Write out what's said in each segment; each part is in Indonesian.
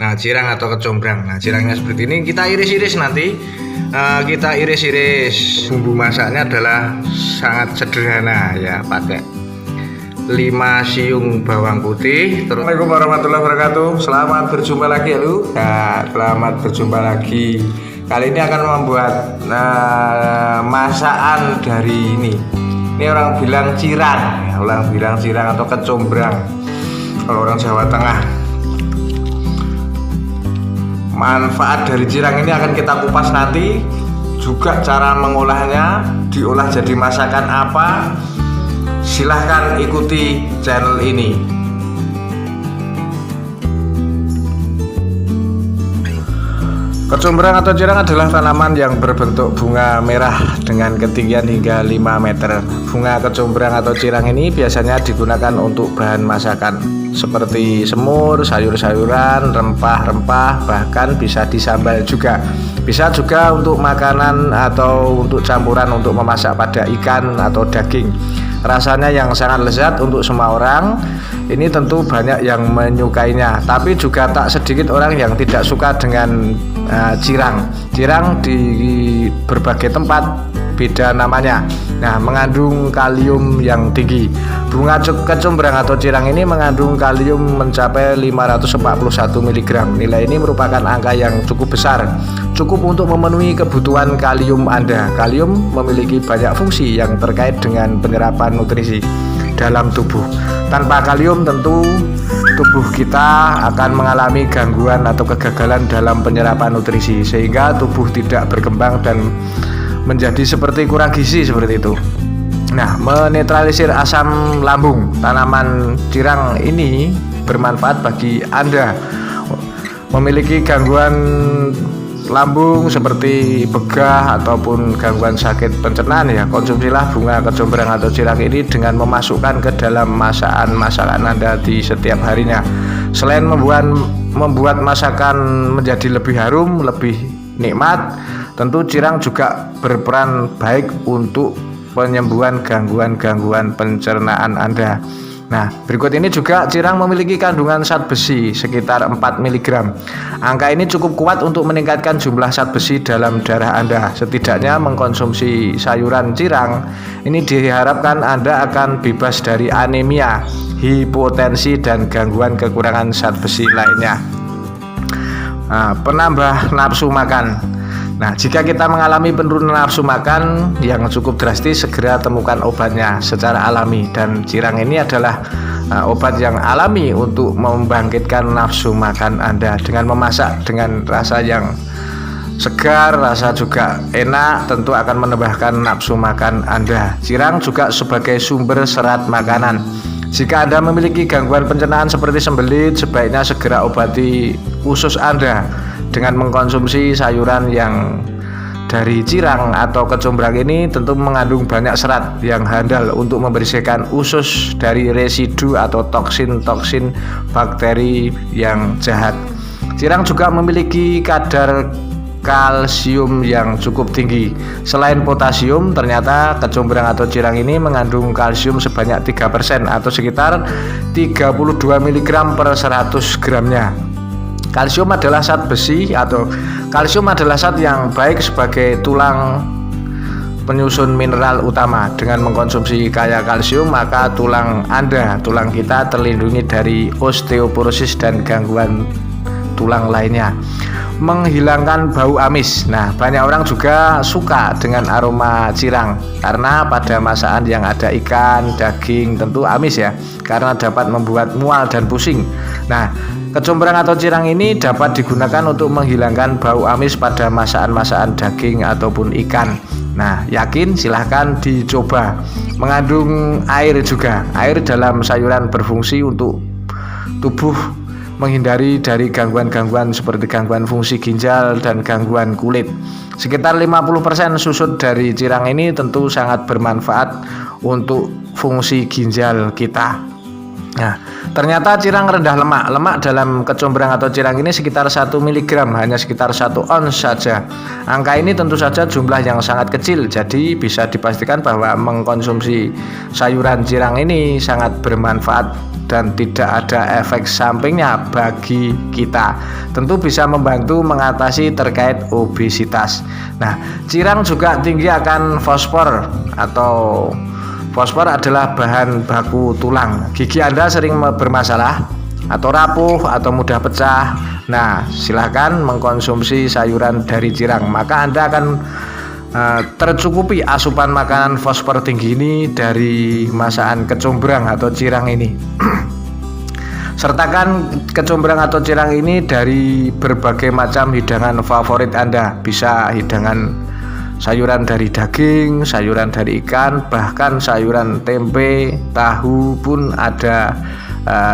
Nah, cirang atau kecombrang. Nah, cirangnya seperti ini. Kita iris-iris nanti. Kita iris-iris. Bumbu masaknya adalah sangat sederhana ya, pakai 5 siung bawang putih. Assalamualaikum warahmatullahi wabarakatuh. Selamat berjumpa lagi ya lu. Nah, selamat berjumpa lagi. Kali ini akan membuat masakan dari ini. Ini orang bilang cirang, ya, orang bilang cirang atau kecombrang. Kalau orang Jawa Tengah. Manfaat dari cirang ini akan kita kupas nanti, juga cara mengolahnya, diolah jadi masakan apa. Silahkan ikuti channel ini. Kecombrang atau cirang adalah tanaman yang berbentuk bunga merah dengan ketinggian hingga 5 meter. Bunga kecombrang atau cirang ini biasanya digunakan untuk bahan masakan seperti semur, sayur-sayuran, rempah-rempah, bahkan bisa disambal juga. Bisa juga untuk makanan atau untuk campuran untuk memasak pada ikan atau daging. Rasanya yang sangat lezat untuk semua orang. Ini tentu banyak yang menyukainya, tapi juga tak sedikit orang yang tidak suka dengan cirang. Cirang di berbagai tempat beda namanya. Nah, mengandung kalium yang tinggi. Bunga kecombrang atau cirang ini mengandung kalium mencapai 541 mg. Nilai ini merupakan angka yang cukup besar, cukup untuk memenuhi kebutuhan kalium Anda. Kalium memiliki banyak fungsi yang terkait dengan penyerapan nutrisi dalam tubuh. Tanpa kalium tentu tubuh kita akan mengalami gangguan atau kegagalan dalam penyerapan nutrisi, sehingga tubuh tidak berkembang dan menjadi seperti kurang gizi seperti itu. Nah, menetralisir asam lambung. Tanaman cirang ini bermanfaat bagi Anda memiliki gangguan lambung seperti begah ataupun gangguan sakit pencernaan ya. Konsumsilah bunga kecombrang atau cirang ini dengan memasukkan ke dalam masakan Anda di setiap harinya. Selain membuat masakan menjadi lebih harum, lebih nikmat, tentu cirang juga berperan baik untuk penyembuhan gangguan-gangguan pencernaan Anda. Nah, berikut ini juga cirang memiliki kandungan zat besi sekitar 4 mg. Angka ini cukup kuat untuk meningkatkan jumlah zat besi dalam darah Anda. Setidaknya mengkonsumsi sayuran cirang ini diharapkan Anda akan bebas dari anemia, hipotensi, dan gangguan kekurangan zat besi lainnya. Nah, penambah nafsu makan. Nah, jika kita mengalami penurunan nafsu makan yang cukup drastis, segera temukan obatnya secara alami. Dan cirang ini adalah obat yang alami untuk membangkitkan nafsu makan Anda dengan memasak dengan rasa yang segar, rasa juga enak, tentu akan menambahkan nafsu makan Anda. Cirang juga sebagai sumber serat makanan. Jika Anda memiliki gangguan pencernaan seperti sembelit, sebaiknya segera obati usus Anda dengan mengkonsumsi sayuran yang dari cirang atau kecombrang ini. Tentu mengandung banyak serat yang handal untuk membersihkan usus dari residu atau toksin-toksin bakteri yang jahat. Cirang juga memiliki kadar kalsium yang cukup tinggi. Selain potasium, ternyata kecombrang atau cirang ini mengandung kalsium sebanyak 3% atau sekitar 32 mg per 100 gramnya. Kalsium adalah zat besi atau kalsium adalah zat yang baik sebagai tulang penyusun mineral utama. Dengan mengkonsumsi kaya kalsium, maka tulang kita terlindungi dari osteoporosis dan gangguan tulang lainnya. Menghilangkan bau amis. Nah, banyak orang juga suka dengan aroma cirang karena pada masakan yang ada ikan, daging tentu amis ya, karena dapat membuat mual dan pusing. Nah, kecombrang atau cirang ini dapat digunakan untuk menghilangkan bau amis pada masakan-masakan daging ataupun ikan. Nah, yakin? Silahkan dicoba. Mengandung air juga. Air dalam sayuran berfungsi untuk tubuh menghindari dari gangguan-gangguan seperti gangguan fungsi ginjal dan gangguan kulit. Sekitar 50% susut dari cirang ini tentu sangat bermanfaat untuk fungsi ginjal kita. Nah, ternyata cirang rendah lemak. Lemak dalam kecombrang atau cirang ini sekitar 1 mg, hanya sekitar 1 ons saja. Angka ini tentu saja jumlah yang sangat kecil, jadi bisa dipastikan bahwa mengkonsumsi sayuran cirang ini sangat bermanfaat dan tidak ada efek sampingnya bagi kita. Tentu bisa membantu mengatasi terkait obesitas. Nah, cirang juga tinggi akan fosfor atau fosfor adalah bahan baku tulang. Gigi Anda sering bermasalah atau rapuh atau mudah pecah. Nah, silahkan mengkonsumsi sayuran dari cirang, maka Anda akan tercukupi asupan makanan fosfor tinggi ini dari masakan kecombrang atau cirang ini. Sertakan kecombrang atau cirang ini dari berbagai macam hidangan favorit Anda. Bisa hidangan sayuran dari daging, sayuran dari ikan, bahkan sayuran tempe, tahu pun ada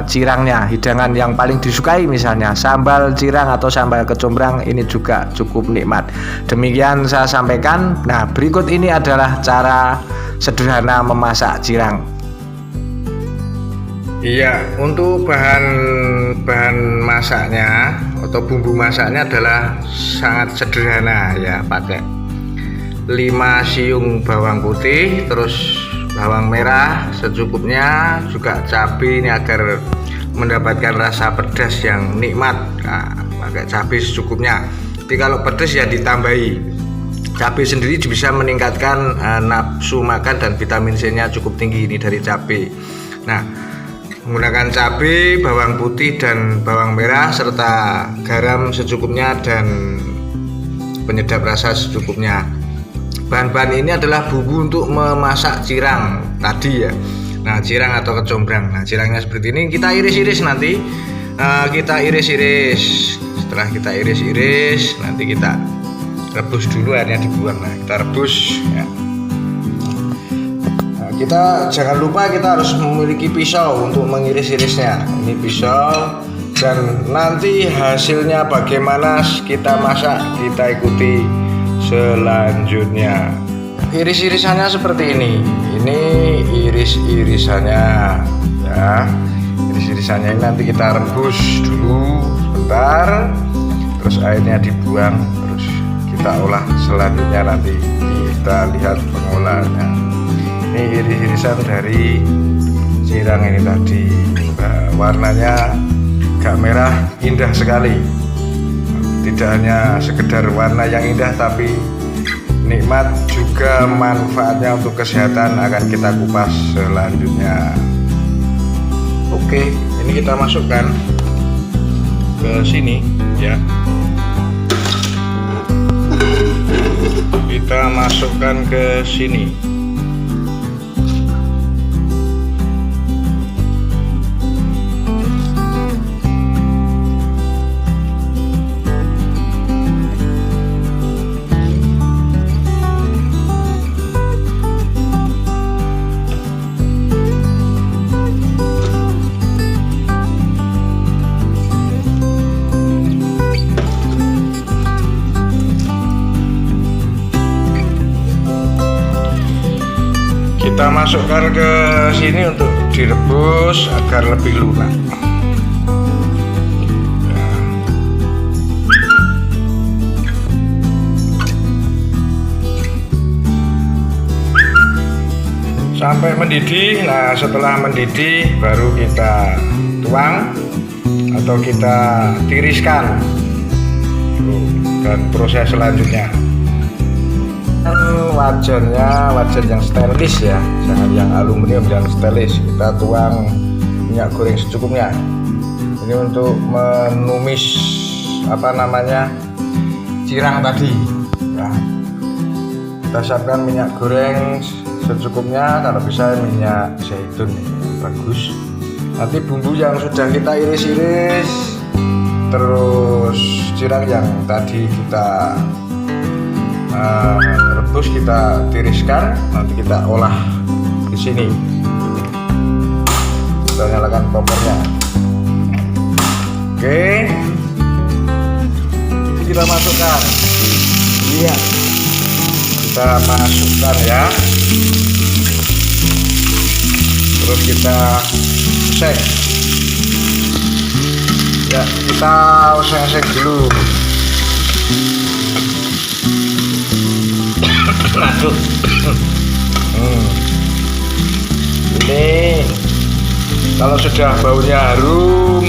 cirangnya. Hidangan yang paling disukai misalnya sambal cirang atau sambal kecombrang ini juga cukup nikmat. Demikian saya sampaikan. Nah, berikut ini adalah cara sederhana memasak cirang. Iya, untuk bahan masaknya atau bumbu masaknya adalah sangat sederhana ya, pakai 5 siung bawang putih, terus bawang merah secukupnya, juga cabai ini agar mendapatkan rasa pedas yang nikmat. Nah, pakai cabai secukupnya. Tapi kalau pedas ya ditambahi. Cabai sendiri bisa meningkatkan nafsu makan dan vitamin C-nya cukup tinggi ini dari cabai. Nah, menggunakan cabai, bawang putih dan bawang merah serta garam secukupnya dan penyedap rasa secukupnya. Bahan-bahan ini adalah bumbu untuk memasak cirang tadi ya. Nah, cirang atau kecombrang. Nah, cirangnya seperti ini. Kita iris-iris nanti. Kita iris-iris. Setelah kita iris-iris, nanti kita rebus dulu, airnya dibuang. Nah, kita rebus ya. Nah, kita jangan lupa kita harus memiliki pisau untuk mengiris-irisnya. Ini pisau, dan nanti hasilnya bagaimana kita masak, kita ikuti selanjutnya. Iris-irisannya seperti ini. Ini iris-irisannya ya. Iris-irisannya ini nanti kita rebus dulu sebentar, terus airnya dibuang, terus kita olah selanjutnya. Nanti kita lihat pengolahannya. Ini iris-irisan dari cirang ini tadi. Warnanya agak merah, indah sekali. Tidak hanya sekedar warna yang indah, tapi nikmat juga manfaatnya untuk kesehatan akan kita kupas selanjutnya. Oke, ini kita masukkan ke sini ya. Kita masukkan ke sini. Kita masukkan ke sini untuk direbus agar lebih lunak. Sampai mendidih. Nah, setelah mendidih baru kita tuang atau kita tiriskan. Dan proses selanjutnya, wajannya wajan yang stainless ya, jangan yang aluminium, yang stainless. Kita tuang minyak goreng secukupnya. Ini untuk menumis cirang tadi ya. Kita siapkan minyak goreng secukupnya, kalau bisa minyak zaitun yang bagus. Nanti bumbu yang sudah kita iris-iris, terus cirang yang tadi kita rebus, kita tiriskan, nanti kita olah di sini. Kita nyalakan kompornya. Oke, kita masukkan. Iya, kita masukkan ya. Terus kita oseng. Ya, kita oseng-oseng dulu. Masuk. Ini Kalau sudah baunya harum,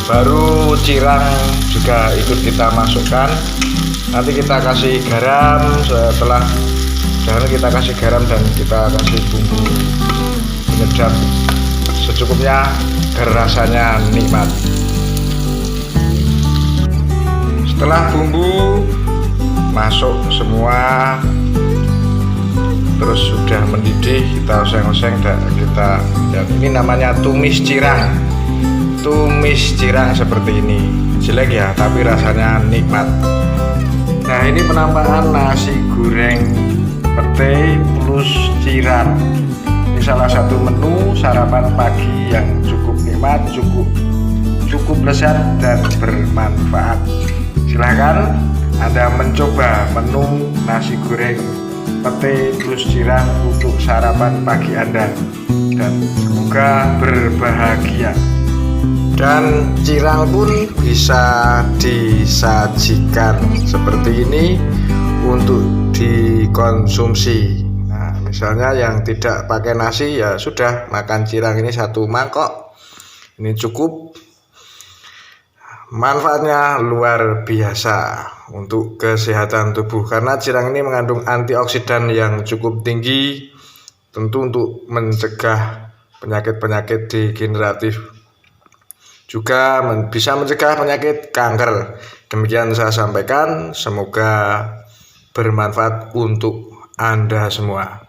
baru cirang juga ikut kita masukkan. Nanti kita kasih garam. Setelah kita kasih garam dan kita kasih bumbu penyedap secukupnya agar rasanya nikmat. Setelah bumbu masuk semua, terus sudah mendidih, kita oseng-oseng dan ini namanya tumis cirang. Tumis cirang seperti ini, jelek ya tapi rasanya nikmat. Nah, ini penampakan nasi goreng pete plus cirang. Ini salah satu menu sarapan pagi yang cukup nikmat, cukup lezat dan bermanfaat. Silahkan Anda mencoba menu nasi goreng pete plus cirang untuk sarapan pagi Anda, dan semoga berbahagia. Dan cirang pun bisa disajikan seperti ini untuk dikonsumsi. Nah, misalnya yang tidak pakai nasi, ya sudah makan cirang ini satu mangkok, ini cukup. Manfaatnya luar biasa untuk kesehatan tubuh karena cirang ini mengandung antioksidan yang cukup tinggi, tentu untuk mencegah penyakit-penyakit degeneratif, juga bisa mencegah penyakit kanker. Demikian saya sampaikan, semoga bermanfaat untuk Anda semua.